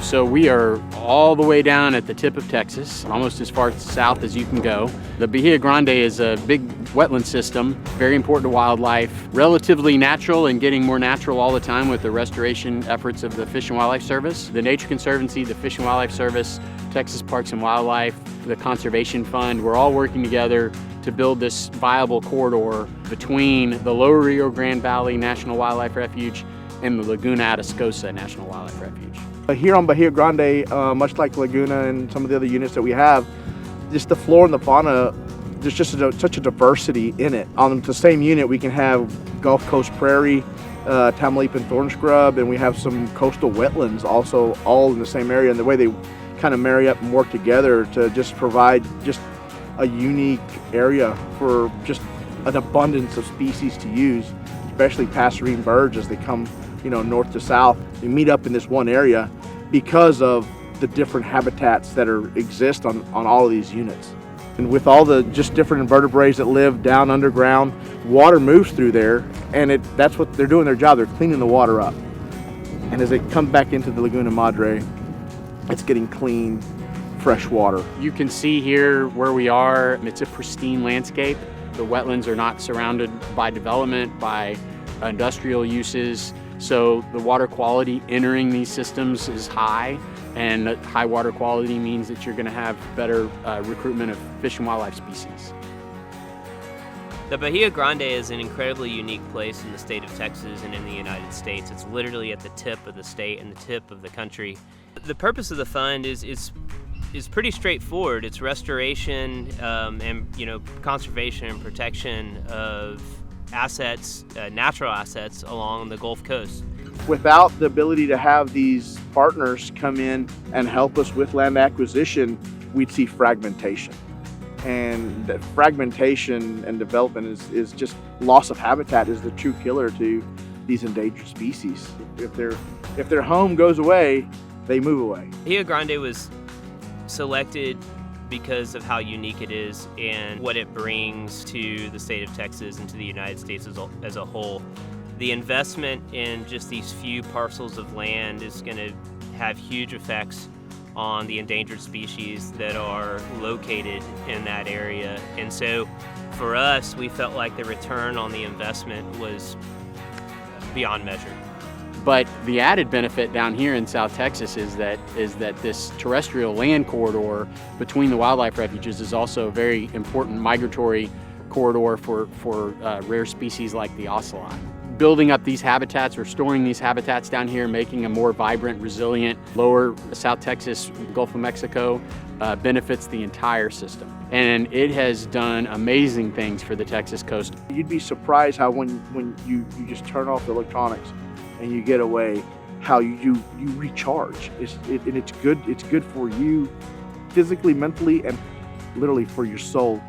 So we are all the way down at the tip of Texas, almost as far south as you can go. The Bahia Grande is a big wetland system, very important to wildlife, relatively natural and getting more natural all the time with the restoration efforts of the Fish and Wildlife Service, the Nature Conservancy, the Fish and Wildlife Service, Texas Parks and Wildlife, the Conservation Fund. We're all working together to build this viable corridor between the Lower Rio Grande Valley National Wildlife Refuge and the Laguna Atascosa National Wildlife Refuge. Here on Bahia Grande, much like Laguna and some of the other units that we have, just the flora and the fauna, there's just such a diversity in it. On the same unit, we can have Gulf Coast prairie, Tamaulipan and thorn scrub, and we have some coastal wetlands also all in the same area. And the way they kind of marry up and work together to just provide just a unique area for just an abundance of species to use, especially passerine birds as they come, north to south. They meet up in this one area because of the different habitats that exist on all of these units. And with all the just different invertebrates that live down underground, water moves through there, and that's what they're doing their job. They're cleaning the water up. And as it comes back into the Laguna Madre, it's getting clean, fresh water. You can see here where we are, it's a pristine landscape. The wetlands are not surrounded by development, by industrial uses. So the water quality entering these systems is high, and high water quality means that you're going to have better recruitment of fish and wildlife species. The Bahia Grande is an incredibly unique place in the state of Texas and in the United States. It's literally at the tip of the state and the tip of the country. The purpose of the fund is pretty straightforward. It's restoration and conservation and protection of assets, natural assets along the Gulf Coast. Without the ability to have these partners come in and help us with land acquisition, we'd see fragmentation. And that fragmentation and development is just loss of habitat is the true killer to these endangered species. If their home goes away, they move away. Bahia Grande was selected because of how unique it is and what it brings to the state of Texas and to the United States as a whole. The investment in just these few parcels of land is going to have huge effects on the endangered species that are located in that area. And so for us, we felt like the return on the investment was beyond measure. But the added benefit down here in South Texas is that this terrestrial land corridor between the wildlife refuges is also a very important migratory corridor for rare species like the ocelot. Building up these habitats, restoring these habitats down here, making a more vibrant, resilient, lower South Texas, Gulf of Mexico, benefits the entire system. And it has done amazing things for the Texas coast. You'd be surprised how when you just turn off the electronics and you get away, how you recharge. It's good for you physically, mentally, and literally for your soul.